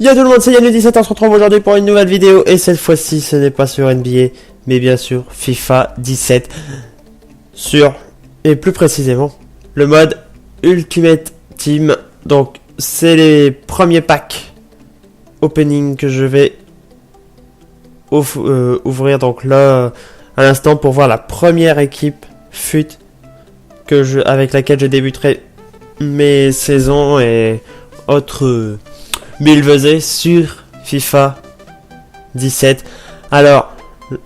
Yo tout le monde, c'est Yann17, on se retrouve aujourd'hui pour une nouvelle vidéo et cette fois-ci ce n'est pas sur NBA mais bien sûr FIFA 17 sur, et plus précisément, le mode Ultimate Team. Donc c'est les premiers packs opening que je vais ouvrir donc là à l'instant pour voir la première équipe FUT avec laquelle je débuterai mes saisons et autres milveusées sur FIFA 17. Alors,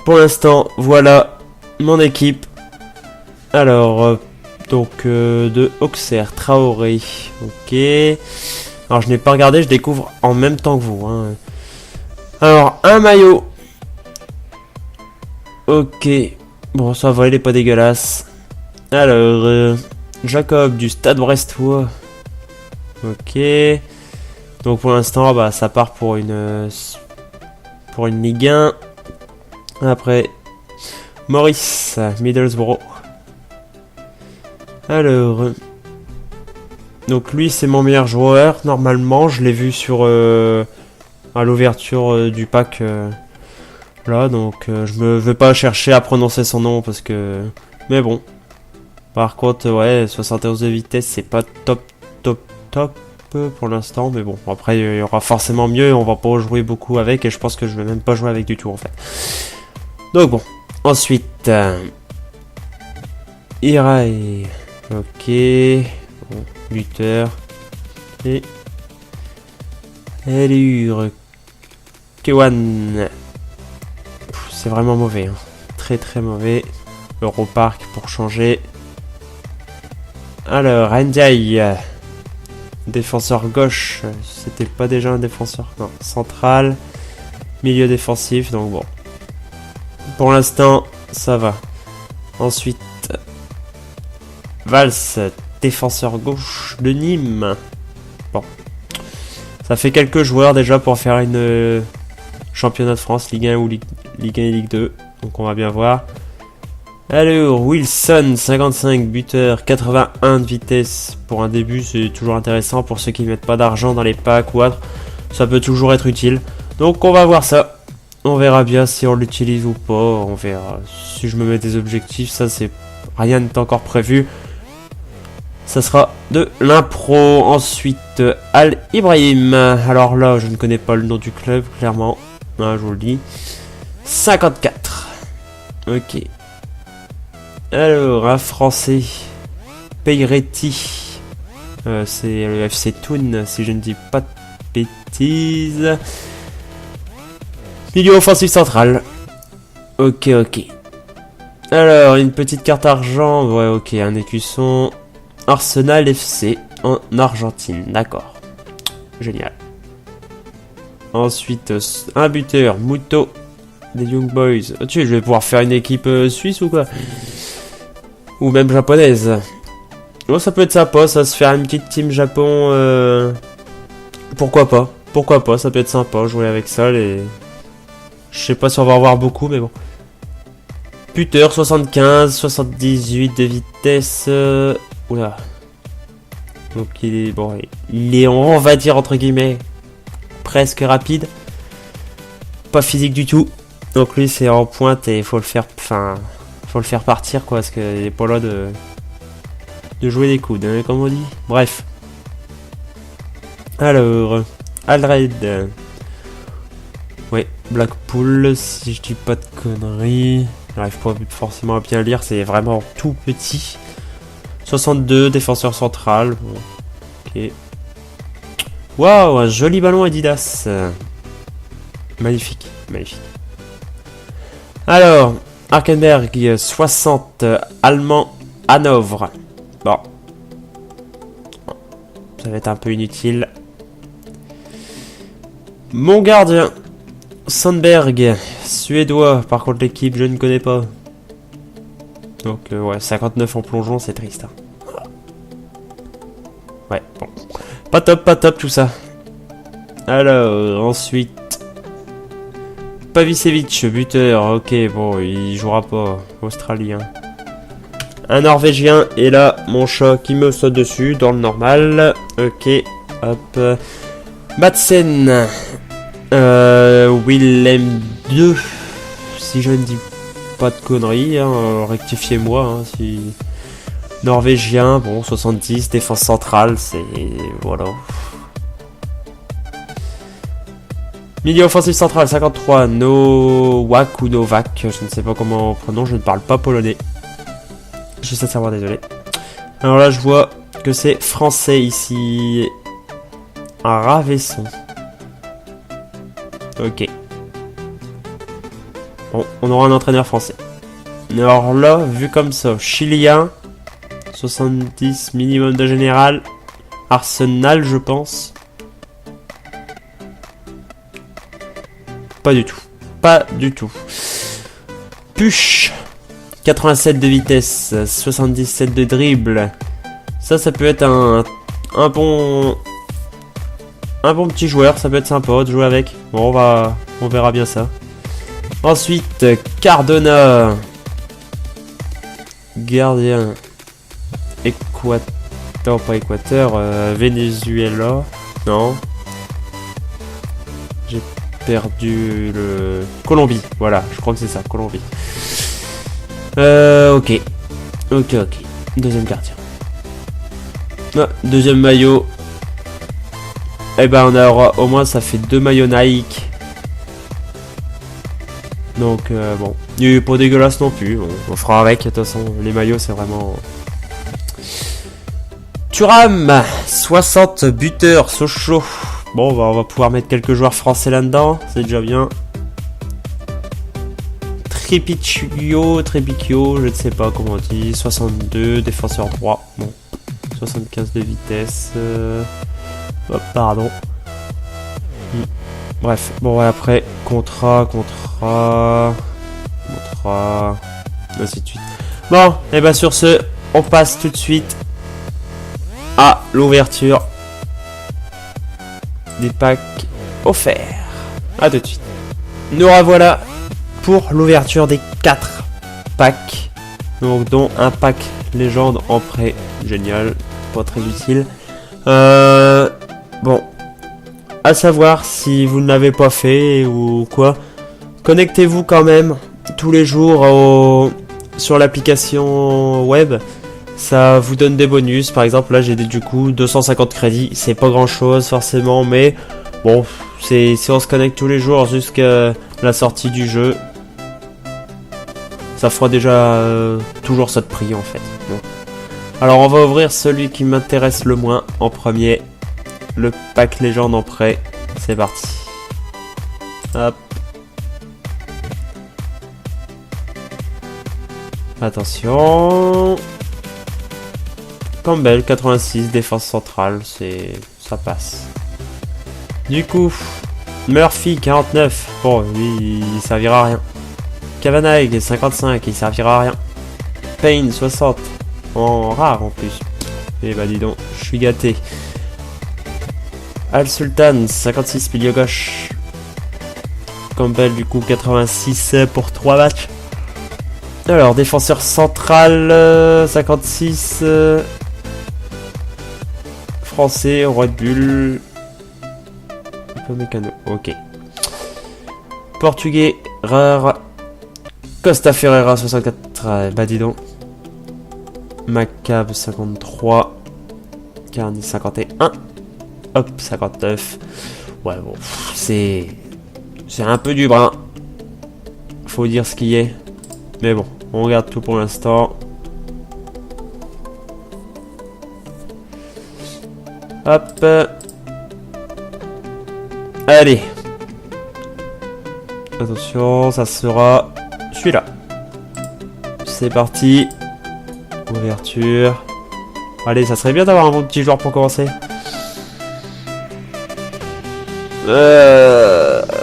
pour l'instant, voilà mon équipe. Alors, de Auxerre, Traoré, ok. Alors, je n'ai pas regardé, je découvre en même temps que vous. Hein. Alors, un maillot. Ok. Bon, ça va, il est pas dégueulasse. Alors, Jacob du Stade Brestois. Ok. Donc pour l'instant, bah, ça part pour une Ligue 1. Après, Maurice, Middlesbrough. Alors, donc lui c'est mon meilleur joueur. Normalement, je l'ai vu sur à l'ouverture du pack là. Donc je me vais pas chercher à prononcer son nom parce que. Mais bon. Par contre, ouais, 71 de vitesse, c'est pas top pour l'instant, mais bon, après il y aura forcément mieux, on va pas jouer beaucoup avec, et je pense que je vais même pas jouer avec du tout en fait. Donc bon, ensuite, Irai, ok, bon, buteur, et Elur, Kewan, c'est vraiment mauvais, hein. Très mauvais, Europark pour changer. Alors, Ndiaye, défenseur gauche, c'était pas déjà un défenseur, non, central, milieu défensif, donc bon. Pour l'instant, ça va. Ensuite, Valls, défenseur gauche de Nîmes. Bon. Ça fait quelques joueurs déjà pour faire une championnat de France, Ligue 1 ou Ligue 1 et Ligue 2, donc on va bien voir. Alors, Wilson, 55, buteur, 81 de vitesse. Pour un début, c'est toujours intéressant. Pour ceux qui ne mettent pas d'argent dans les packs ou autre, ça peut toujours être utile. Donc, on va voir ça. On verra bien si on l'utilise ou pas. On verra si je me mets des objectifs. Ça, c'est rien n'est encore prévu. Ça sera de l'impro. Ensuite, Al Ibrahim. Alors là, je ne connais pas le nom du club, clairement. Là, je vous le dis. 54. Ok. Alors, un français, Peyretti, c'est le FC Thun, si je ne dis pas de bêtises. Milieu offensif central. Ok. Alors, une petite carte argent, ouais, ok, un écusson. Arsenal FC en Argentine, d'accord. Génial. Ensuite, un buteur, Muto, des Young Boys. Oh, je vais pouvoir faire une équipe suisse ou quoi? Ou même japonaise. Bon, ça peut être sympa, ça se faire une petite team Japon. Pourquoi pas, ça peut être sympa, jouer avec ça. Je sais pas si on va en voir beaucoup, mais bon. Buteur, 75, 78 de vitesse. Oula. Donc il est, bon, il est, on va dire, entre guillemets, presque rapide. Pas physique du tout. Donc lui, c'est en pointe et il faut le faire, faut le faire partir quoi, parce qu'il est pas là de jouer des coudes, hein, comme on dit. Bref. Alors, Aldred. Ouais, Blackpool, si je dis pas de conneries. J'arrive pas forcément à bien lire, c'est vraiment tout petit. 62, défenseur central. Bon. Ok. Waouh, un joli ballon Adidas. Magnifique. Alors, Arkenberg, 60, allemand, Hanovre. Bon. Ça va être un peu inutile. Mon gardien, Sandberg, suédois. Par contre, l'équipe, je ne connais pas. Donc, ouais, 59 en plongeon, c'est triste. Hein. Ouais, bon. Pas top tout ça. Alors, ensuite. Pavicevic, buteur, ok, bon, il jouera pas, australien. Un norvégien, et là, mon chat qui me saute dessus, dans le normal. Ok, hop. Madsen. Willem 2. Si je ne dis pas de conneries, hein, rectifiez-moi. Hein, si... Norvégien, bon, 70, défense centrale, c'est... Voilà. Milieu offensif central, 53, Nowak ou Novak, je ne sais pas comment on prononce, je ne parle pas polonais. Je suis sincèrement désolé. Alors là, je vois que c'est français ici. Un Ravesson. Ok. Bon, on aura un entraîneur français. Alors là, vu comme ça, chilien, 70 minimum de général, Arsenal, je pense. Pas du tout. Pas du tout. Push. 87 de vitesse. 77 de dribble. Ça peut être un bon petit joueur. Ça peut être sympa de jouer avec. Bon, on verra bien ça. Ensuite, Cardona. Gardien. Équateur, pas Équateur. Venezuela. Non. J'ai perdu le... Colombie, voilà, je crois que c'est ça, Colombie. Ok. Deuxième gardien. Ah, deuxième maillot. Eh ben on aura, au moins ça fait 2 maillots Nike. Donc bon, il est pas dégueulasse non plus, on fera avec, de toute façon, les maillots c'est vraiment... Thuram, 60 buteurs, Sochaux. Bon, on va pouvoir mettre quelques joueurs français là-dedans, c'est déjà bien. Trépicchio, je ne sais pas comment on dit, 62, défenseur droit, bon, 75 de vitesse, hop, pardon. Bref, bon, après, contrat, ainsi de suite. Bon, et bien sur ce, on passe tout de suite à l'ouverture des packs offerts. A tout de suite. Nous revoilà pour l'ouverture des 4 packs. Donc dont un pack légende en prêt. Génial. Pas très utile. Bon. À savoir, si vous ne l'avez pas fait ou quoi, connectez-vous quand même tous les jours sur l'application web. Ça vous donne des bonus. Par exemple, là j'ai du coup 250 crédits. C'est pas grand chose forcément, mais bon, si on se connecte tous les jours jusqu'à la sortie du jeu, ça fera déjà toujours ça de prix en fait. Bon. Alors on va ouvrir celui qui m'intéresse le moins en premier. Le pack légende en prêt. C'est parti. Hop. Attention. Campbell 86, défense centrale, ça passe. Du coup, Murphy 49, bon lui il servira à rien. Kavanagh 55, il servira à rien. Payne 60, en rare en plus. Et bah dis donc, je suis gâté. Al Sultan 56, milieu gauche. Campbell du coup 86 pour 3 matchs. Alors défenseur central 56. Français, Red Bull. Un peu mécano. Ok. Portugais, rare. Costa Ferreira 64. Bah dis donc. Macab 53. Carni 51. Hop, 59. Ouais bon. C'est un peu du brin. Faut dire ce qui est. Mais bon, on regarde tout pour l'instant. Hop. Allez. Attention, ça sera celui-là. C'est parti. Ouverture. Allez, ça serait bien d'avoir un bon petit joueur pour commencer.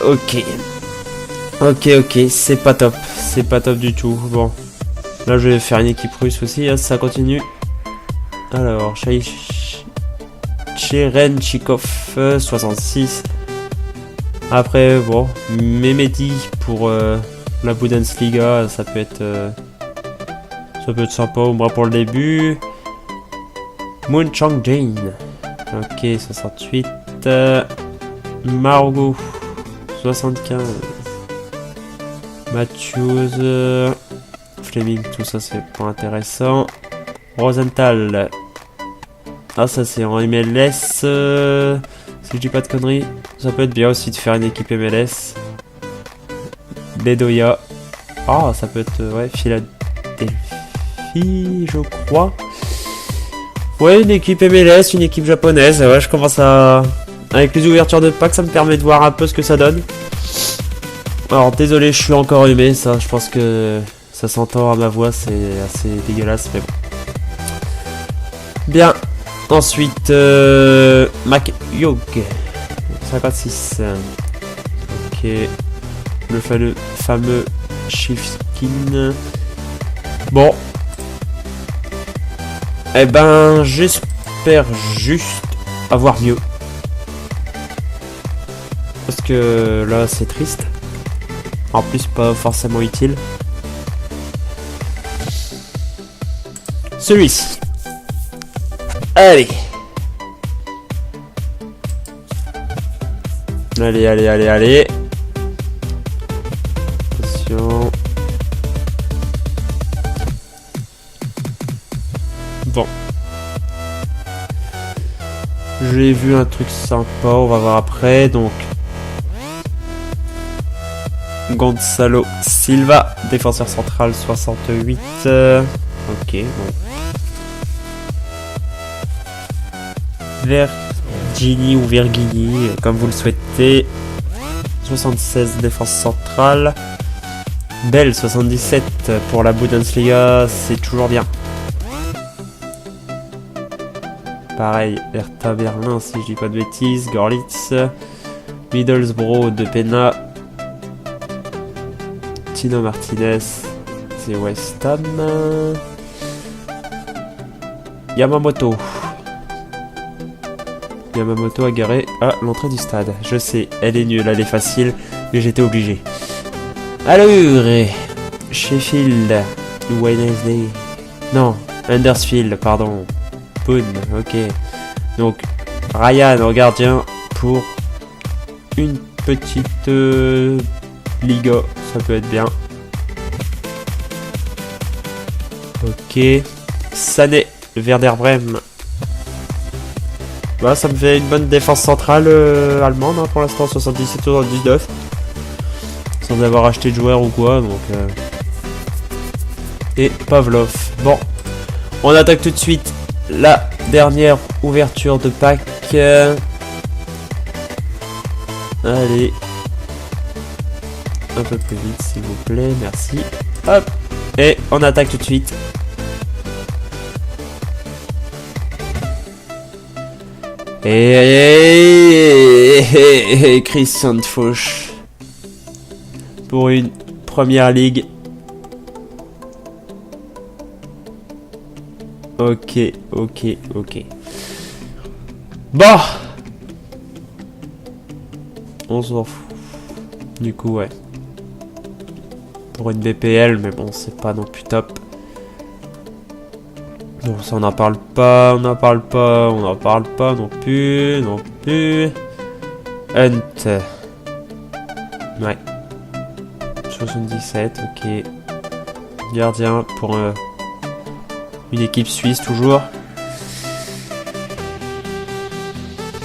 Ok. Ok, c'est pas top. C'est pas top du tout. Bon. Là, je vais faire une équipe russe aussi, hein, ça continue. Alors, Cherenchikov 66. Après, bon, Mehmeti pour la Bundesliga, ça peut être sympa au moins pour le début. Moon Chang Jane. Ok, 68. Margot, 75. Matthews, Fleming, tout ça c'est pas intéressant. Rosenthal. Ah, ça c'est en MLS. Si je dis pas de conneries, ça peut être bien aussi de faire une équipe MLS. Bedoya. Ah, ça peut être, ouais, Philadelphie, je crois. Ouais, une équipe MLS, une équipe japonaise. Ouais, je commence à... Avec les ouvertures de pack, ça me permet de voir un peu ce que ça donne. Alors, désolé, je suis encore humé, ça. Je pense que ça s'entend à ma voix, c'est assez dégueulasse, mais bon. Bien. Ensuite, Mac Yog. 56. Ok. Le fameux Shifskin. Bon. Eh ben, j'espère juste avoir mieux. Parce que là, c'est triste. En plus, pas forcément utile. Celui-ci. Allez. Allez, allez, allez, allez. Attention. Bon. J'ai vu un truc sympa, on va voir après. Donc, Gonzalo Silva, défenseur central 68. Ok, bon. Vergini ou Vergini, comme vous le souhaitez. 76, défense centrale. Bell, 77 pour la Bundesliga, c'est toujours bien. Pareil, Hertha Berlin, si je dis pas de bêtises. Gorlitz. Middlesbrough de Pena. Tino Martinez, c'est West Ham. Yamamoto. Yamamoto a garé à l'entrée du stade. Je sais, elle est nulle, elle est facile, mais j'étais obligé. Allure. Sheffield. Wednesday. Non, Huddersfield, pardon. Boone, ok. Donc, Ryan en gardien pour une petite Liga, ça peut être bien. Ok. Sané, Werder Bremen. Bah, ça me fait une bonne défense centrale allemande hein, pour l'instant, 77-79. Sans avoir acheté de joueur ou quoi, donc... Et Pavlov. Bon, on attaque tout de suite la dernière ouverture de pack. Allez. Un peu plus vite s'il vous plaît, merci. Hop. Et on attaque tout de suite. Et Christian Fauch pour une première ligue. Ok. Bon. On s'en fout. Du coup, ouais. Pour une BPL, mais bon, c'est pas non plus top. Donc ça, on n'en parle pas non plus. Hunt. Ouais. 77, ok. Gardien pour une équipe suisse, toujours.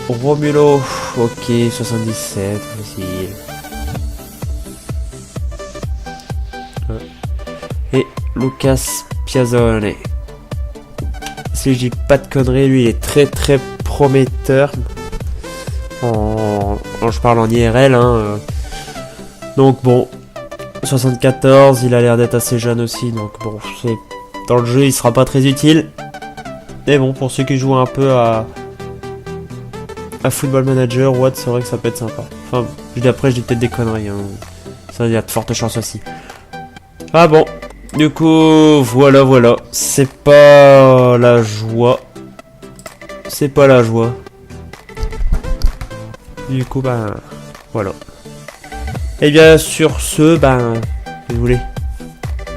Romulo, ok, 77, aussi. Et Lucas Piazzone. Si je dis pas de conneries, lui il est très très prometteur. Je parle en IRL. Hein. Donc bon, 74, il a l'air d'être assez jeune aussi. Donc bon, dans le jeu il sera pas très utile. Mais bon, pour ceux qui jouent un peu à Football Manager, Watt, c'est vrai que ça peut être sympa. Enfin, d'après je dis peut-être des conneries. Hein. Ça, il y a de fortes chances aussi. Ah bon. Du coup, voilà. C'est pas la joie. Du coup, ben, voilà. Et bien, sur ce, ben, vous voulez.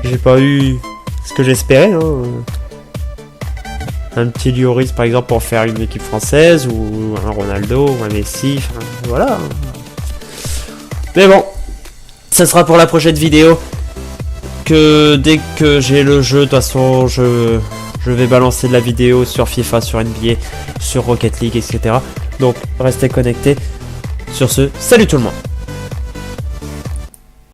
J'ai pas eu ce que j'espérais, hein. un petit Lloris par exemple pour faire une équipe française, ou un Ronaldo, ou un Messi, enfin, voilà. Mais bon, ça sera pour la prochaine vidéo. Que dès que j'ai le jeu, de toute façon, je vais balancer de la vidéo sur FIFA, sur NBA, sur Rocket League, etc. Donc, restez connectés. Sur ce, salut tout le monde!